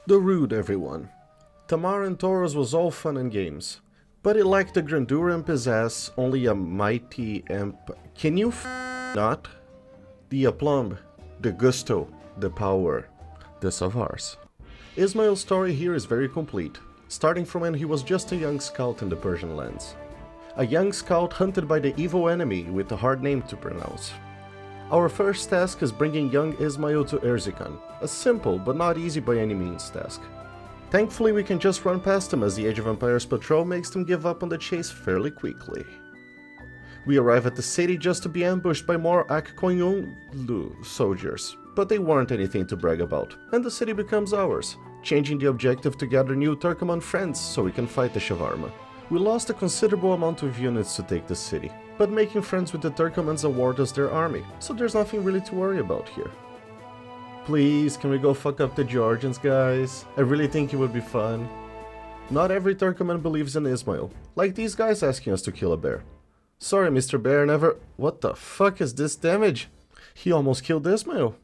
The Rude, everyone. Tamar and Taurus was all fun and games, but it lacked the grandeur and pizzazz only a mighty can you not? The aplomb, the gusto, the power, the sauvage. Ismail's story here is very complete, starting from when he was just a young scout in the Persian lands. A young scout hunted by the evil enemy with a hard name to pronounce. Our first task is bringing young Ismail to Erzincan, a simple but not easy by any means task. Thankfully we can just run past him as the Age of Empires patrol makes them give up on the chase fairly quickly. We arrive at the city just to be ambushed by more Akkoyunlu soldiers, but they weren't anything to brag about, and the city becomes ours, changing the objective to gather new Turkoman friends so we can fight the shawarma. We lost a considerable amount of units to take the city, but making friends with the Turkomans award us their army, so there's nothing really to worry about here. Please, can we go fuck up the Georgians, guys? I really think it would be fun. Not every Turkoman believes in Ismail, like these guys asking us to kill a bear. Sorry, Mr. Bear never... What the fuck is this damage? He almost killed Ismail.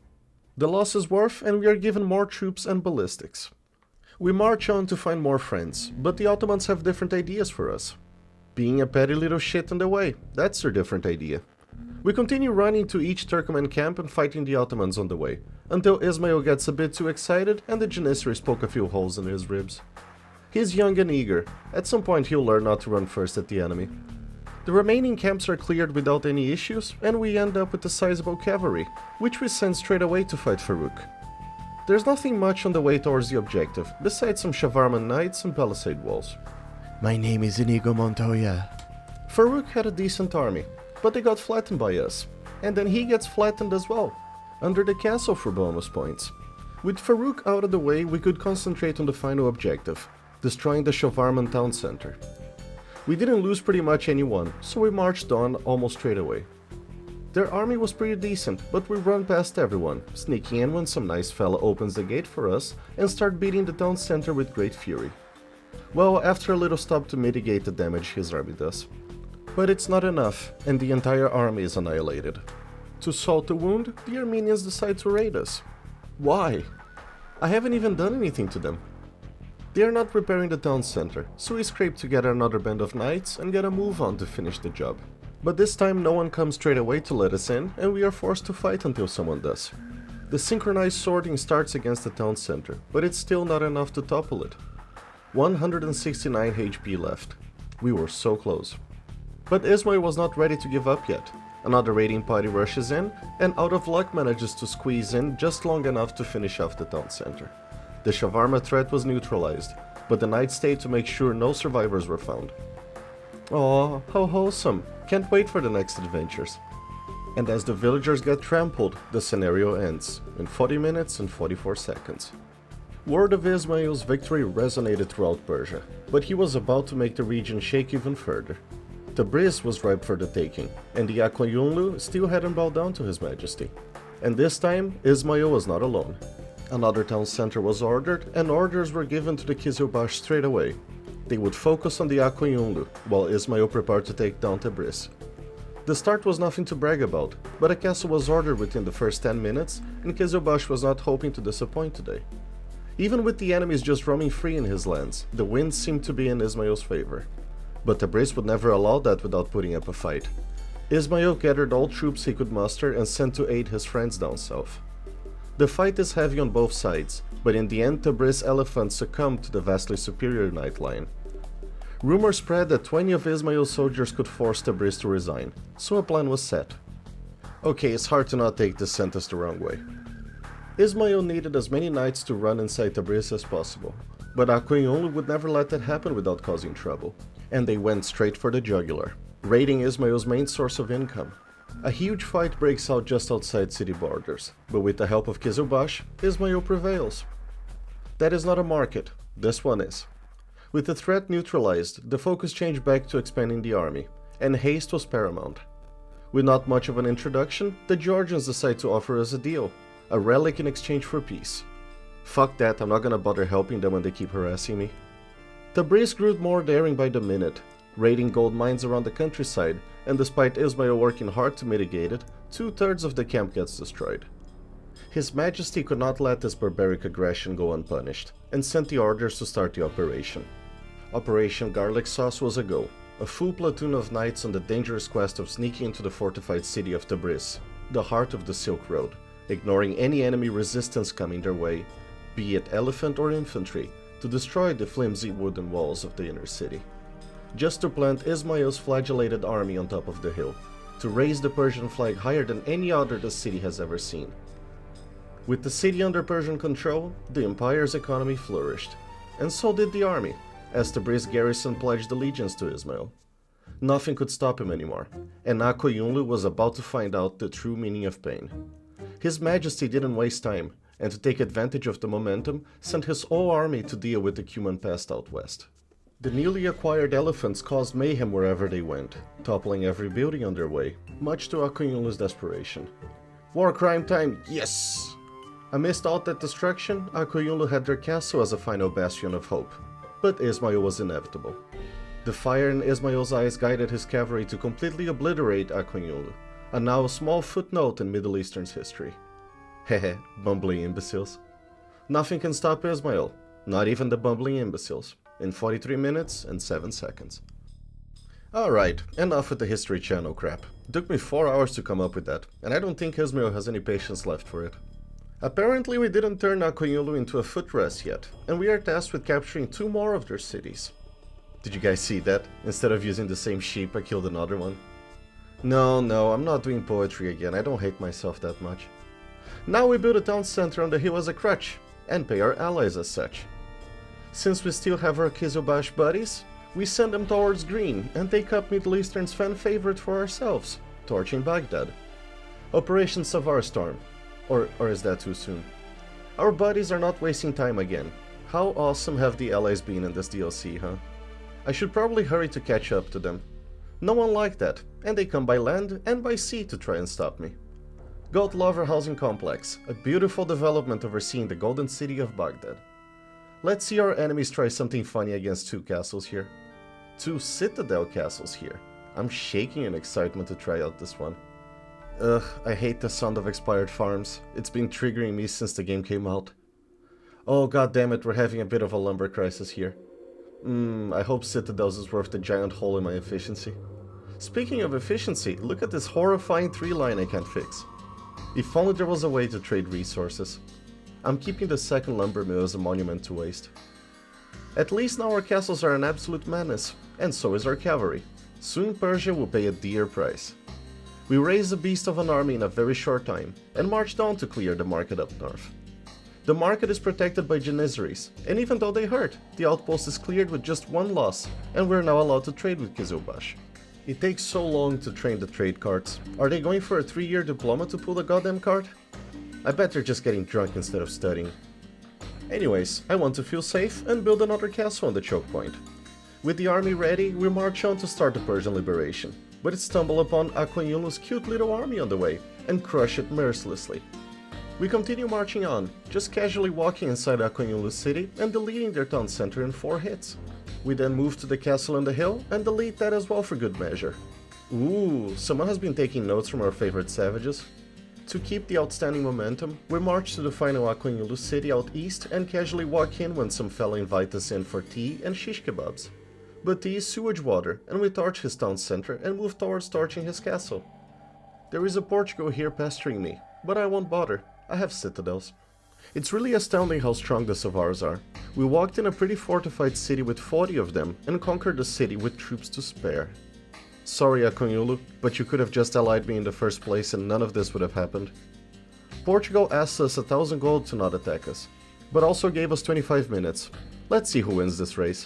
The loss is worth, and we are given more troops and ballistics. We march on to find more friends, but the Ottomans have different ideas for us. Being a petty little shit in the way, that's their different idea. We continue running to each Turkoman camp and fighting the Ottomans on the way, until Ismail gets a bit too excited and the Janissary spoke a few holes in his ribs. He's young and eager, at some point he'll learn not to run first at the enemy. The remaining camps are cleared without any issues, and we end up with a sizable cavalry, which we send straight away to fight Farouk. There's nothing much on the way towards the objective, besides some Shawarman knights and palisade walls. My name is Inigo Montoya. Farouk had a decent army, but they got flattened by us, and then he gets flattened as well, under the castle for bonus points. With Farouk out of the way, we could concentrate on the final objective, destroying the Shawarman town center. We didn't lose pretty much anyone, so we marched on almost straight away. Their army was pretty decent, but we run past everyone, sneaking in when some nice fella opens the gate for us and start beating the town center with great fury. Well, after a little stop to mitigate the damage his army does. But it's not enough, and the entire army is annihilated. To salt the wound, the Armenians decide to raid us. Why? I haven't even done anything to them. They are not repairing the town center, so we scrape together another band of knights and get a move on to finish the job. But this time no one comes straight away to let us in, and we are forced to fight until someone does. The synchronized sorting starts against the town center, but it's still not enough to topple it. 169 HP left. We were so close. But Ismail was not ready to give up yet. Another raiding party rushes in, and out of luck manages to squeeze in just long enough to finish off the town center. The shawarma threat was neutralized, but the knights stayed to make sure no survivors were found. Aw, how wholesome. Can't wait for the next adventures. And as the villagers get trampled, the scenario ends, in 40 minutes and 44 seconds. Word of Ismail's victory resonated throughout Persia, but he was about to make the region shake even further. Tabriz was ripe for the taking, and the Akkoyunlu still hadn't bowed down to his majesty. And this time, Ismail was not alone. Another town center was ordered, and orders were given to the Kizilbash straight away. They would focus on the Akkoyunlu, while Ismail prepared to take down Tabriz. The start was nothing to brag about, but a castle was ordered within the first 10 minutes, and Kizilbash was not hoping to disappoint today. Even with the enemies just roaming free in his lands, the wind seemed to be in Ismail's favor. But Tabriz would never allow that without putting up a fight. Ismail gathered all troops he could muster and sent to aid his friends down south. The fight is heavy on both sides, but in the end Tabriz elephants succumbed to the vastly superior knight line. Rumors spread that 20 of Ismail's soldiers could force Tabriz to resign, so a plan was set. Okay, it's hard to not take this sentence the wrong way. Ismail needed as many knights to run inside Tabriz as possible, but Akkoyunlu would never let that happen without causing trouble, and they went straight for the jugular, raiding Ismail's main source of income. A huge fight breaks out just outside city borders, but with the help of Kizilbash, Ismail prevails. That is not a market, this one is. With the threat neutralized, the focus changed back to expanding the army, and haste was paramount. With not much of an introduction, the Georgians decide to offer us a deal, a relic in exchange for peace. Fuck that, I'm not gonna bother helping them when they keep harassing me. Tabriz grew more daring by the minute, raiding gold mines around the countryside, and despite Ismail working hard to mitigate it, 2/3 of the camp gets destroyed. His Majesty could not let this barbaric aggression go unpunished, and sent the orders to start the operation. Operation Garlic Sauce was a go, a full platoon of knights on the dangerous quest of sneaking into the fortified city of Tabriz, the heart of the Silk Road, ignoring any enemy resistance coming their way, be it elephant or infantry, to destroy the flimsy wooden walls of the inner city. Just to plant Ismail's flagellated army on top of the hill, to raise the Persian flag higher than any other the city has ever seen. With the city under Persian control, the empire's economy flourished, and so did the army, as Tabriz garrison pledged allegiance to Ismail. Nothing could stop him anymore, and Akoyunlu was about to find out the true meaning of pain. His Majesty didn't waste time, and to take advantage of the momentum, sent his whole army to deal with the Cuman pest out west. The newly acquired elephants caused mayhem wherever they went, toppling every building on their way, much to Akoyunlu's desperation. War crime time, yes! Amidst all that destruction, Akoyunlu had their castle as a final bastion of hope. But Ismail was inevitable. The fire in Ismail's eyes guided his cavalry to completely obliterate Akoyunlu, a now small footnote in Middle Eastern's history. Hehe, bumbling imbeciles. Nothing can stop Ismail, not even the bumbling imbeciles, in 43 minutes and 7 seconds. Alright, enough with the History Channel crap. It took me 4 hours to come up with that, and I don't think Ismail has any patience left for it. Apparently we didn't turn Akoyunlu into a footrest yet, and we are tasked with capturing 2 more of their cities. Did you guys see that? Instead of using the same sheep, I killed another one. No, I'm not doing poetry again, I don't hate myself that much. Now we build a town center on the hill as a crutch, and pay our allies as such. Since we still have our Kizilbash buddies, we send them towards green and take up Middle Eastern's fan favorite for ourselves, torching Baghdad. Operation Savar Storm. Or is that too soon? Our buddies are not wasting time again. How awesome have the allies been in this DLC, huh? I should probably hurry to catch up to them. No one liked that, and they come by land and by sea to try and stop me. Gold Lover Housing Complex, a beautiful development overseeing the golden city of Baghdad. Let's see our enemies try something funny against 2 castles here. 2 citadel castles here. I'm shaking in excitement to try out this one. Ugh, I hate the sound of expired farms. It's been triggering me since the game came out. Oh goddammit, we're having a bit of a lumber crisis here. I hope Citadels is worth the giant hole in my efficiency. Speaking of efficiency, look at this horrifying 3 line I can't fix. If only there was a way to trade resources. I'm keeping the second lumber mill as a monument to waste. At least now our castles are an absolute menace, and so is our cavalry. Soon Persia will pay a dear price. We raised a beast of an army in a very short time, and marched on to clear the market up north. The market is protected by Janissaries, and even though they hurt, the outpost is cleared with just 1 loss, and we're now allowed to trade with Kizilbash. It takes so long to train the trade carts. Are they going for a 3-year diploma to pull the goddamn cart? I bet they're just getting drunk instead of studying. Anyways, I want to feel safe and build another castle on the choke point. With the army ready, we march on to start the Persian liberation, but stumble upon Akoyunlu's cute little army on the way, and crush it mercilessly. We continue marching on, just casually walking inside Akoyunlu's city and deleting their town center in 4 hits. We then move to the castle on the hill and delete that as well for good measure. Ooh, someone has been taking notes from our favorite savages. To keep the outstanding momentum, we march to the final Akoyunlu city out east and casually walk in when some fella invite us in for tea and shish kebabs. But tea is sewage water, and we torch his town center and move towards torching his castle. There is a Portugal here pestering me, but I won't bother, I have citadels. It's really astounding how strong the Savars are. We walked in a pretty fortified city with 40 of them and conquered the city with troops to spare. Sorry Akoyunlu, but you could have just allied me in the first place and none of this would have happened. Portugal asked us 1,000 gold to not attack us, but also gave us 25 minutes. Let's see who wins this race.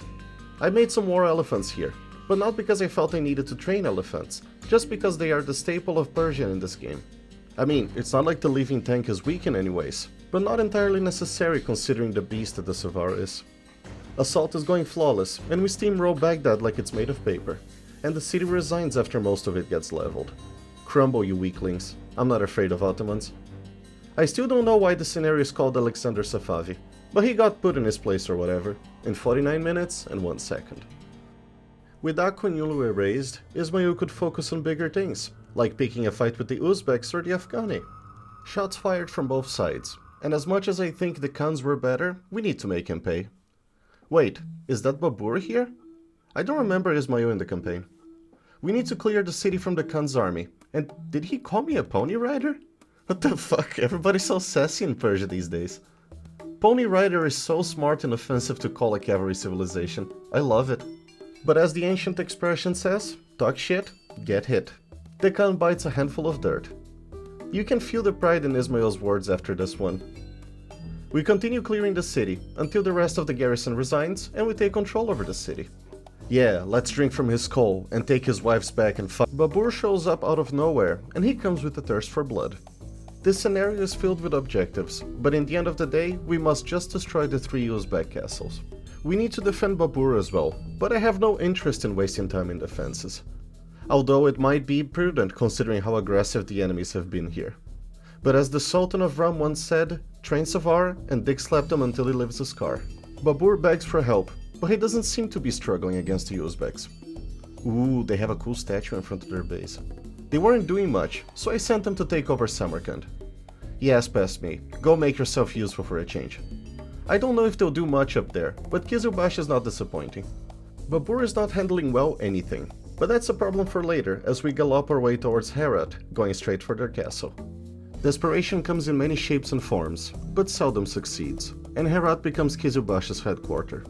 I made some war elephants here, but not because I felt I needed to train elephants, just because they are the staple of Persia in this game. I mean, it's not like the living tank is weak in any ways, but not entirely necessary considering the beast that the Savar is. Assault is going flawless, and we steamroll Baghdad like it's made of paper, and the city resigns after most of it gets leveled. Crumble, you weaklings. I'm not afraid of Ottomans. I still don't know why the scenario is called Alexander Safavi, but he got put in his place or whatever, in 49 minutes and 1 second. With Akoyunlu erased, Ismail could focus on bigger things, like picking a fight with the Uzbeks or the Afghani. Shots fired from both sides, and as much as I think the Khans were better, we need to make him pay. Wait, is that Babur here? I don't remember Ismail in the campaign. We need to clear the city from the Khan's army, and did he call me a pony rider? What the fuck, everybody's so sassy in Persia these days. Pony rider is so smart and offensive to call a cavalry civilization. I love it. But as the ancient expression says, talk shit, get hit. The Khan bites a handful of dirt. You can feel the pride in Ismail's words after this one. We continue clearing the city until the rest of the garrison resigns and we take control over the city. Yeah, let's drink from his skull and take his wives back and fuck. Babur shows up out of nowhere and he comes with a thirst for blood. This scenario is filled with objectives, but in the end of the day, we must just destroy the 3 Uzbek castles. We need to defend Babur as well, but I have no interest in wasting time in defenses. Although it might be prudent considering how aggressive the enemies have been here. But as the Sultan of Ram once said, train Savar and dick slap them until he leaves a scar. Babur begs for help, but he doesn't seem to be struggling against the Uzbeks. Ooh, they have a cool statue in front of their base. They weren't doing much, so I sent them to take over Samarkand. Yes, past me, go make yourself useful for a change. I don't know if they'll do much up there, but Kizilbash is not disappointing. Babur is not handling well anything, but that's a problem for later as we gallop our way towards Herat, going straight for their castle. Desperation comes in many shapes and forms, but seldom succeeds, and Herat becomes Kizilbash's headquarters.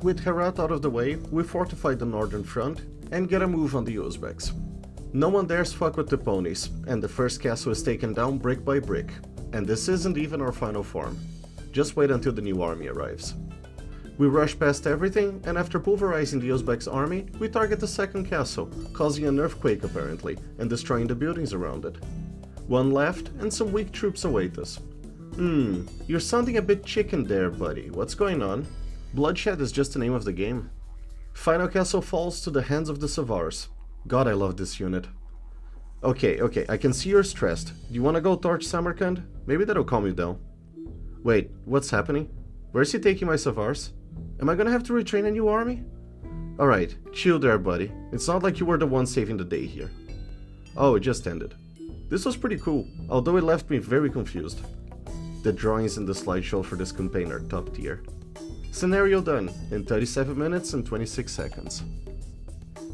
With Herat out of the way, we fortify the northern front and get a move on the Uzbeks. No one dares fuck with the ponies, and the first castle is taken down brick by brick, and this isn't even our final form. Just wait until the new army arrives. We rush past everything, and after pulverizing the Uzbeks' army, we target the second castle, causing an earthquake apparently, and destroying the buildings around it. One left, and some weak troops await us. You're sounding a bit chicken there, buddy. What's going on? Bloodshed is just the name of the game. Final castle falls to the hands of the Savars. God, I love this unit. Okay, I can see you're stressed. Do you wanna go torch Samarkand? Maybe that'll calm you down. Wait, what's happening? Where's he taking my Savars? Am I gonna have to retrain a new army? Alright, chill there, buddy. It's not like you were the one saving the day here. Oh, it just ended. This was pretty cool, although it left me very confused. The drawings in the slideshow for this campaign are top tier. Scenario done, in 37 minutes and 26 seconds.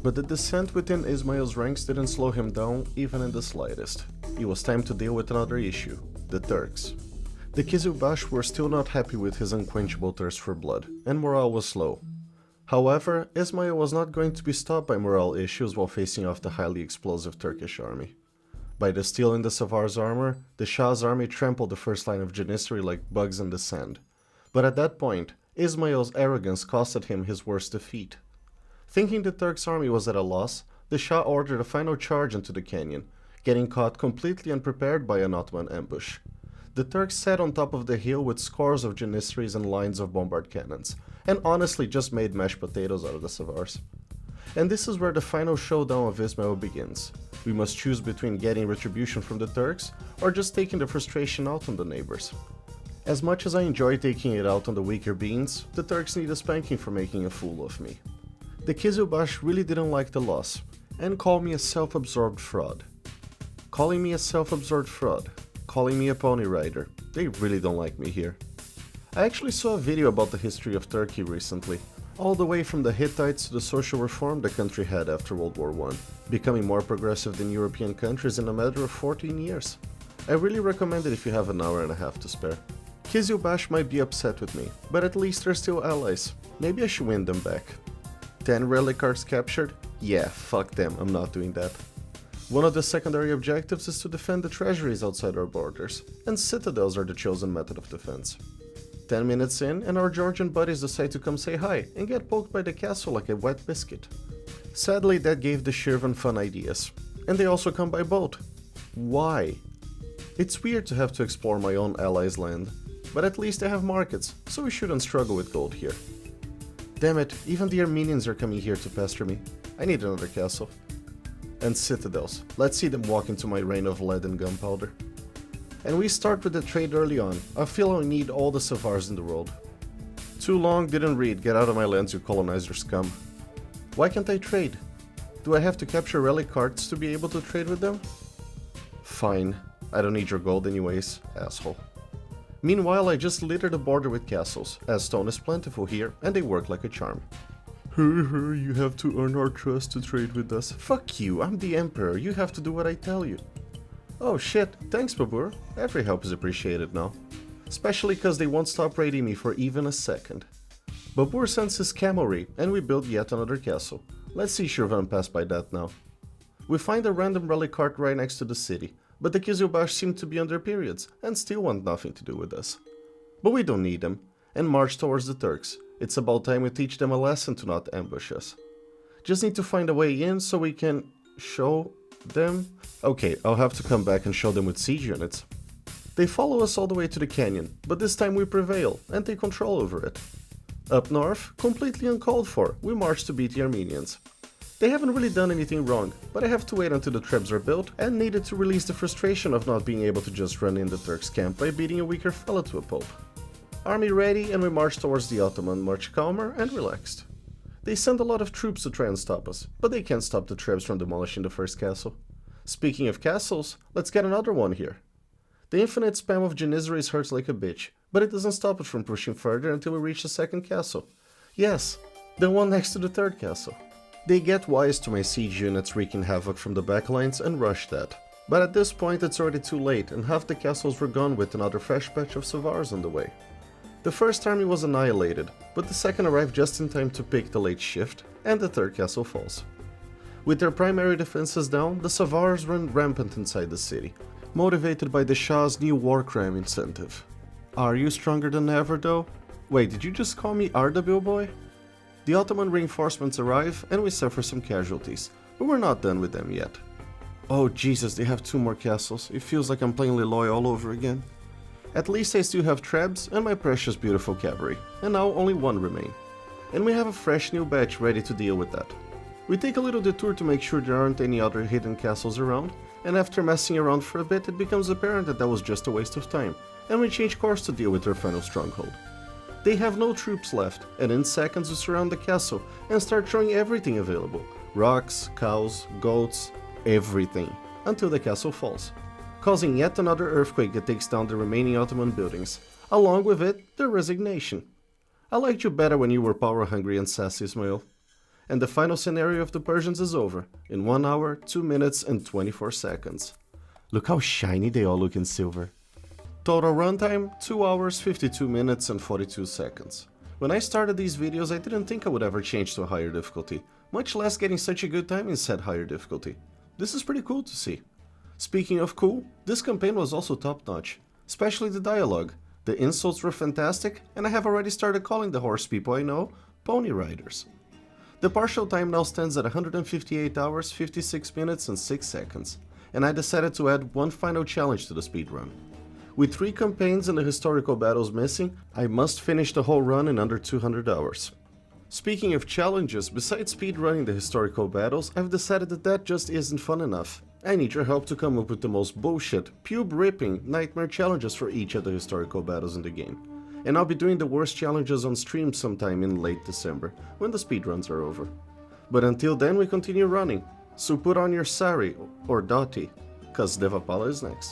But the descent within Ismail's ranks didn't slow him down even in the slightest. It was time to deal with another issue, the Turks. The Kizilbash were still not happy with his unquenchable thirst for blood, and morale was low. However, Ismail was not going to be stopped by morale issues while facing off the highly explosive Turkish army. By distilling the Savar's armor, the Shah's army trampled the first line of Janissary like bugs in the sand. But at that point, Ismail's arrogance costed him his worst defeat. Thinking the Turks' army was at a loss, the Shah ordered a final charge into the canyon, getting caught completely unprepared by an Ottoman ambush. The Turks sat on top of the hill with scores of Janissaries and lines of bombard cannons, and honestly just made mashed potatoes out of the Savars. And this is where the final showdown of Ismail begins. We must choose between getting retribution from the Turks, or just taking the frustration out on the neighbors. As much as I enjoy taking it out on the weaker beings, the Turks need a spanking for making a fool of me. The Kizilbash really didn't like the loss, and called me a self-absorbed fraud. Calling me a self-absorbed fraud, calling me a pony rider, they really don't like me here. I actually saw a video about the history of Turkey recently, all the way from the Hittites to the social reform the country had after World War I, becoming more progressive than European countries in a matter of 14 years. I really recommend it if you have an hour and a half to spare. Kizilbash might be upset with me, but at least they're still allies. Maybe I should win them back. 10 relic cards captured? Yeah, fuck them, I'm not doing that. One of the secondary objectives is to defend the treasuries outside our borders, and citadels are the chosen method of defense. 10 minutes in, and our Georgian buddies decide to come say hi, and get poked by the castle like a wet biscuit. Sadly, that gave the Shirvan fun ideas, and they also come by boat. Why? It's weird to have to explore my own allies' land, but at least I have markets, so we shouldn't struggle with gold here. Damn it, even the Armenians are coming here to pester me. I need another castle. And citadels. Let's see them walk into my reign of lead and gunpowder. And we start with the trade early on. I feel I need all the Savars in the world. Too long, didn't read. Get out of my lands, you colonizer scum. Why can't I trade? Do I have to capture relic cards to be able to trade with them? Fine. I don't need your gold anyways, asshole. Meanwhile, I just litter the border with castles, as stone is plentiful here and they work like a charm. You have to earn our trust to trade with us. Fuck you, I'm the emperor, you have to do what I tell you. Oh shit, thanks Babur, every help is appreciated now. Especially cause they won't stop raiding me for even a second. Babur sends his cavalry and we build yet another castle. Let's see Shirvan pass by that now. We find a random relic cart right next to the city, but the Kizilbash seem to be on their periods and still want nothing to do with us. But we don't need them, and march towards the Turks. It's about time we teach them a lesson to not ambush us. Just need to find a way in so we can show them. Okay, I'll have to come back and show them with siege units. They follow us all the way to the canyon, but this time we prevail and take control over it. Up north, completely uncalled for, we march to beat the Armenians. They haven't really done anything wrong, but I have to wait until the trebs are built and needed to release the frustration of not being able to just run in the Turks camp by beating a weaker fella to a pulp. Army ready and we march towards the Ottoman, much calmer and relaxed. They send a lot of troops to try and stop us, but they can't stop the trebs from demolishing the first castle. Speaking of castles, let's get another one here. The infinite spam of Janissaries hurts like a bitch, but it doesn't stop us from pushing further until we reach the second castle. Yes, the one next to the third castle. They get wise to my siege units wreaking havoc from the backlines and rush that. But at this point it's already too late and half the castles were gone with another fresh batch of Savars on the way. The first army was annihilated, but the second arrived just in time to pick the late shift, and the third castle falls. With their primary defenses down, the Savars run rampant inside the city, motivated by the Shah's new war crime incentive. Are you stronger than ever though? Wait, did you just call me Ardabil boy? The Ottoman reinforcements arrive and we suffer some casualties, but we're not done with them yet. Oh Jesus, they have 2 more castles, it feels like I'm playing Leloy all over again. At least I still have trebs and my precious beautiful cavalry, and now only 1 remain. And we have a fresh new batch ready to deal with that. We take a little detour to make sure there aren't any other hidden castles around, and after messing around for a bit it becomes apparent that was just a waste of time, and we change course to deal with their final stronghold. They have no troops left, and in seconds we surround the castle and start throwing everything available. Rocks, cows, goats, everything, until the castle falls, causing yet another earthquake that takes down the remaining Ottoman buildings, along with it, their resignation. I liked you better when you were power-hungry and sassy, Ismail. And the final scenario of the Persians is over, in 1 hour, 2 minutes and 24 seconds. Look how shiny they all look in silver. Total runtime, 2 hours, 52 minutes and 42 seconds. When I started these videos I didn't think I would ever change to a higher difficulty, much less getting such a good time in said higher difficulty. This is pretty cool to see. Speaking of cool, this campaign was also top-notch, especially the dialogue. The insults were fantastic, and I have already started calling the horse people I know pony riders. The partial time now stands at 158 hours, 56 minutes and 6 seconds, and I decided to add one final challenge to the speedrun. With 3 campaigns and the historical battles missing, I must finish the whole run in under 200 hours. Speaking of challenges, besides speedrunning the historical battles, I've decided that just isn't fun enough. I need your help to come up with the most bullshit, pube-ripping nightmare challenges for each of the historical battles in the game. And I'll be doing the worst challenges on stream sometime in late December, when the speedruns are over. But until then we continue running, so put on your sari or dhoti, cause Devapala is next.